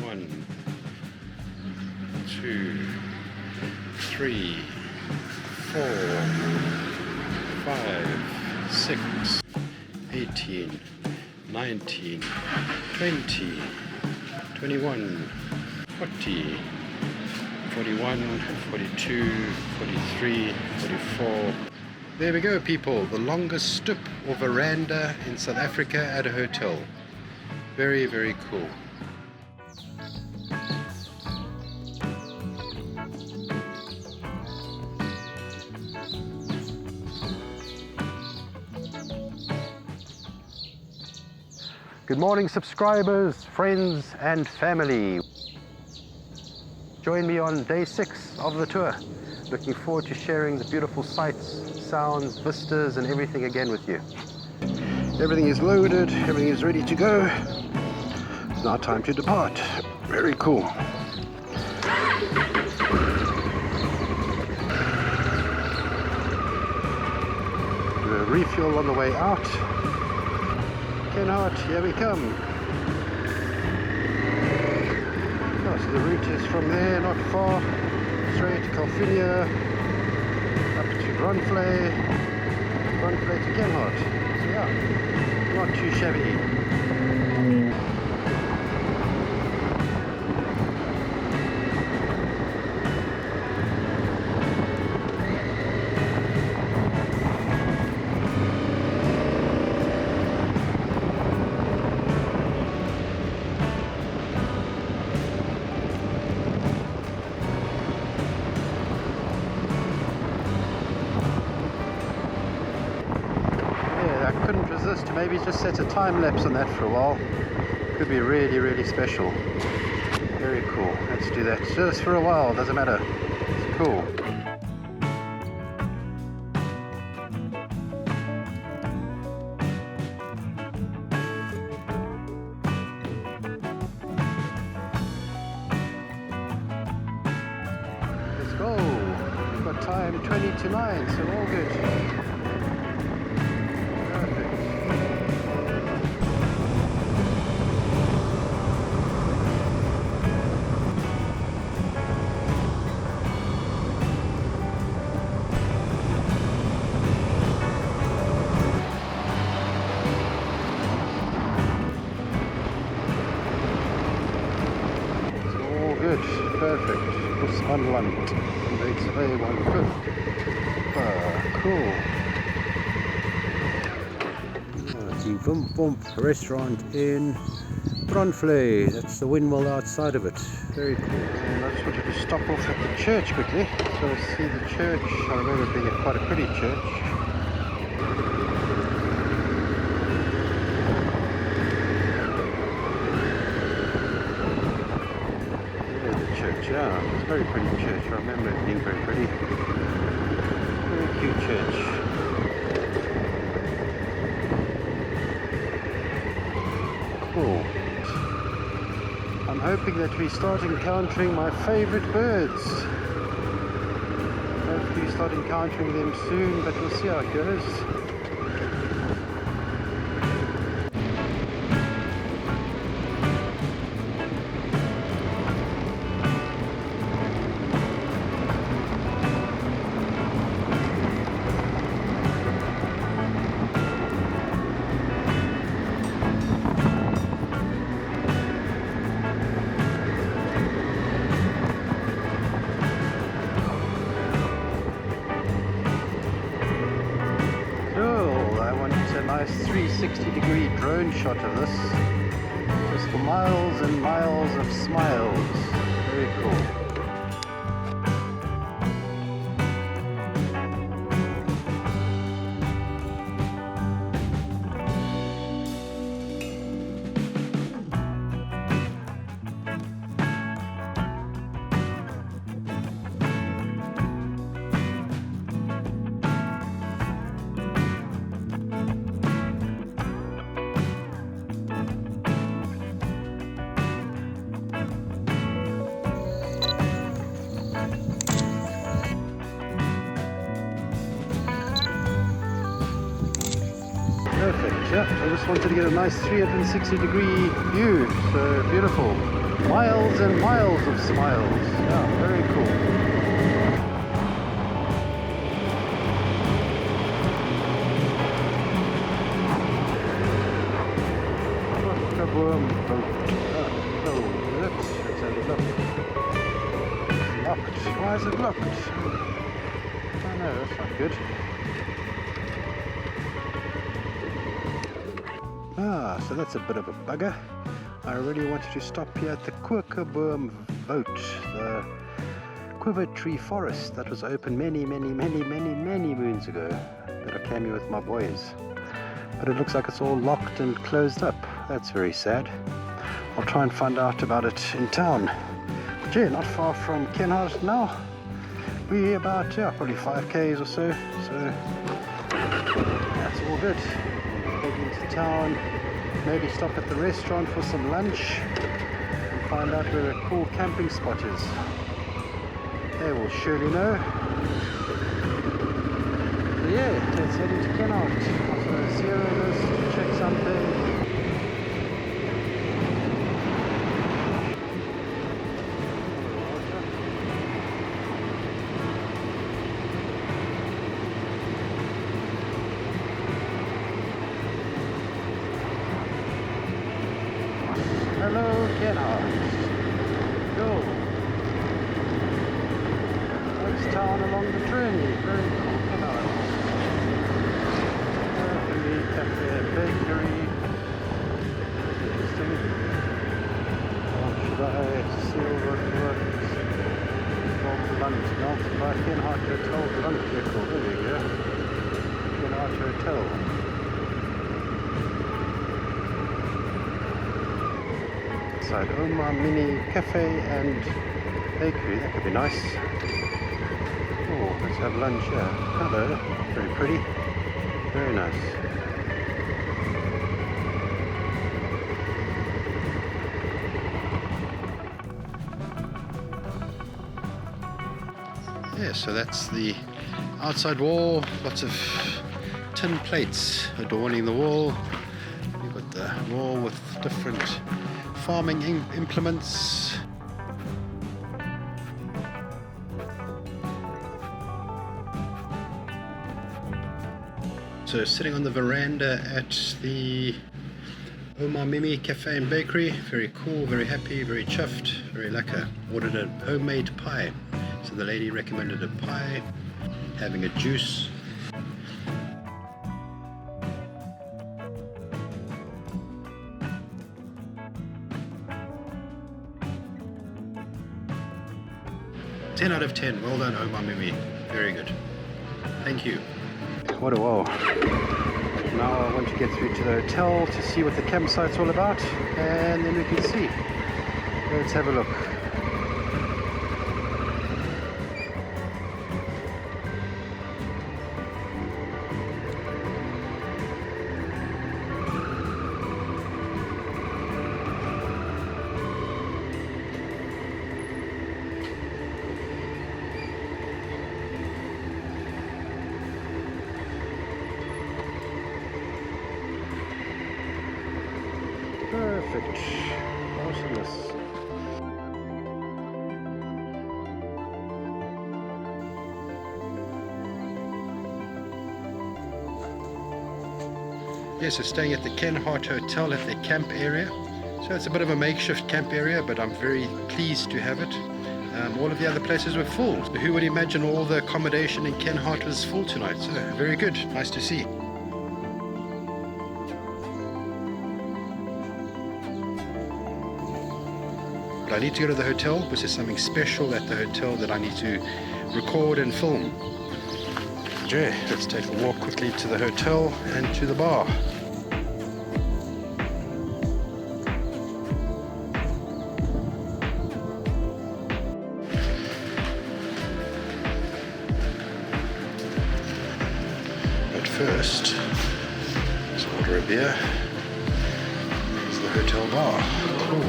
1, 2, 3, 4, 5, 6, 18, 19, 20, 21, 40, 41, 42, 43, 44. There we go, people. The longest stoep or veranda in South Africa at a hotel. Very, very cool. Good morning, subscribers, friends and family. Join me on day 6 of the tour. Looking forward to sharing the beautiful sights, sounds, vistas and everything again with you. Everything is loaded, everything is ready to go. It's now time to depart. Very cool. Do a refuel on the way out. Kenhardt, here we come. Oh, so the route is from there, not far, straight to Calvinia, up to Brunfley to Kenhardt. So yeah, not too shabby. Couldn't resist to maybe just set a time lapse on that for a while. Could be really, really special. Very cool. Let's do that just for a while, doesn't matter. It's cool. Let's go. We've got time 20 to 9, so all good. Good, perfect. Plus unland. Makes A1 cool. The Vump Bump restaurant in Brunfley. That's the windmill outside of it. Very cool. And I just wanted to stop off at the church quickly. So I see the church. I remember it being quite a pretty church. Yeah, it's a very pretty church. I remember it being very pretty. Very cute church. Cool. I'm hoping that we start encountering my favorite birds. Hopefully we start encountering them soon, but we'll see how it goes. Nice 360-degree drone shot of this, just for miles and miles of smiles. Very cool. Perfect, yeah. I just wanted to get a nice 360-degree view, so beautiful. Miles and miles of smiles. Yeah, very cool. Worm boat. Oh, let's have a look. It's locked. Why is it locked? Oh no, that's not good. So that's a bit of a bugger. I really wanted to stop here at the Worm boat, the quiver tree forest that was open many moons ago that I came here with my boys. But it looks like it's all locked and closed up. That's very sad. I'll try and find out about it in town. But yeah, not far from Kenhardt now. We're about, probably 5 k's or so. So that's all good. Head into town, maybe stop at the restaurant for some lunch and find out where a cool camping spot is. They will surely know. So yeah, let's head into Kenhardt. Zero list, check something. Hello, Kenhardt. Go. Next town along the journey. Very cool, Kenhardt. Cafe and bakery. Interesting. Should I seal what lunch? Not by Kenhardt Hotel lunch vehicle. There we go. Kenhardt Hotel. Side Omar Mini Cafe and Bakery. That could be nice. Oh, let's have lunch here. Hello. Very pretty. Very nice. Yeah, so that's the outside wall, lots of tin plates adorning the wall. You've got the wall with different farming implements. So sitting on the veranda at the Omar Mimi Cafe and Bakery, very cool, very happy, very chuffed, very lekker. Ordered a homemade pie. So the lady recommended a pie, having a juice. Ten out of 10. Well done, Omar Mimi. Very good. Thank you. What a wow. Now I want to get through to the hotel to see what the campsite's all about, and then we can see. Let's have a look. Perfect. Awesomeness. Yes, so staying at the Kenhardt Hotel at the camp area. So it's a bit of a makeshift camp area, but I'm very pleased to have it. All of the other places were full. So who would imagine all the accommodation in Kenhardt was full tonight? So very good. Nice to see. I need to go to the hotel because there's something special at the hotel that I need to record and film. Okay, let's take a walk quickly to the hotel and to the bar. But first, let's order a beer. There's the hotel bar. Cool.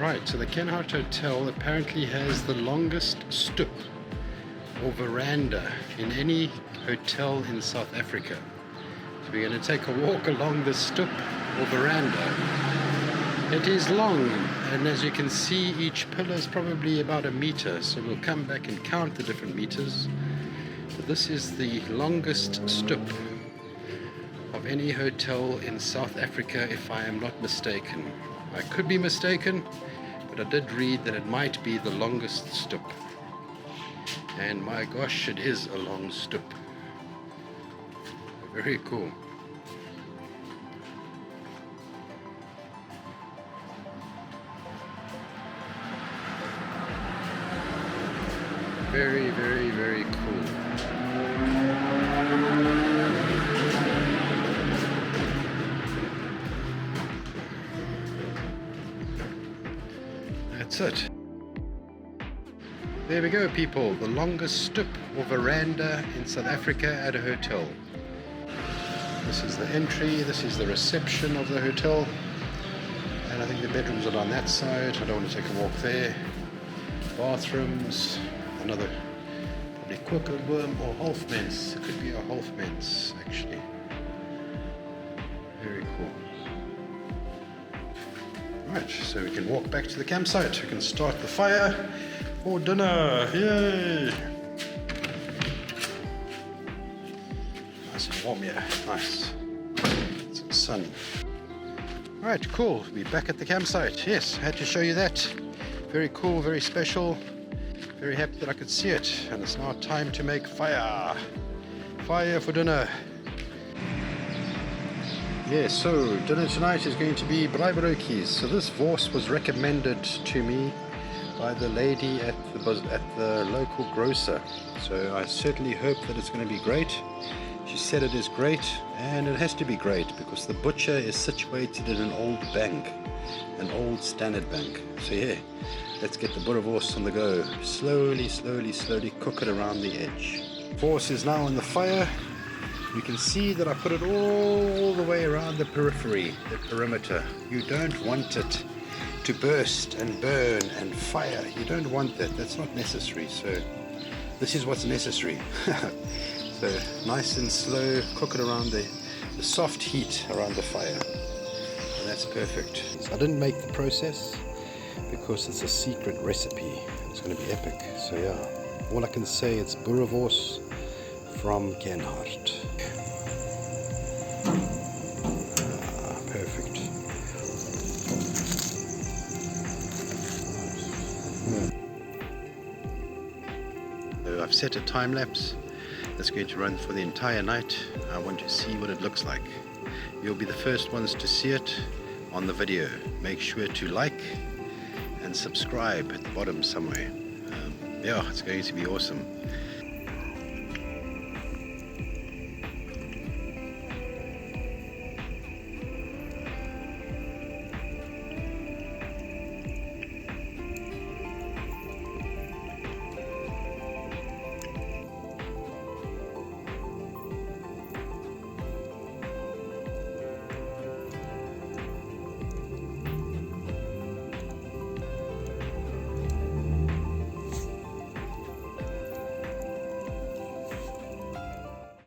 Right, Right, so the Kenhardt Hotel apparently has the longest stoep or veranda in any hotel in South Africa. So we're going to take a walk along the stoep or veranda. It is long, and as you can see, each pillar is probably about 1 meter, so we'll come back and count the different meters. But this is the longest stoep of any hotel in South Africa, if I am not mistaken. I could be mistaken, but I did read that it might be the longest stoep. And my gosh, it is a long stoep. Very cool. Very, very, very cool. That's it. There we go, people. The longest stoep or veranda in South Africa at a hotel. This is the entry, this is the reception of the hotel. And I think the bedrooms are on that side. I don't want to take a walk there. Bathrooms, another probably Quickerworm or Halfmens. It could be a Halfmens actually. Very cool. Right, so we can walk back to the campsite. We can start the fire for dinner. Yay! Nice and warm here. Nice. Some sun. Alright, cool. We're back at the campsite. Yes, I had to show you that. Very cool, very special. Very happy that I could see it. And it's now time to make fire. Fire for dinner. Yes, so dinner tonight is going to be braaibraaitjies. So this vors was recommended to me by the lady at the local grocer. So I certainly hope that it's going to be great. She said it is great, and it has to be great because the butcher is situated in an old bank, an old standard bank. So yeah, let's get the boerewors on the go. Slowly, slowly, slowly cook it around the edge. Vors is now on the fire. You can see that I put it all the way around the periphery, the perimeter. You don't want it to burst and burn and fire. You don't want that. That's not necessary. So this is what's necessary. So nice and slow, cook it around the soft heat around the fire. And that's perfect. So I didn't make the process because it's a secret recipe. It's going to be epic. So yeah, all I can say, it's boerewors from Kenhardt. Perfect. So I've set a time lapse that's going to run for the entire night. I want to see what it looks like. You'll be the first ones to see it on the video. Make sure to like and subscribe at the bottom somewhere. Yeah, it's going to be awesome.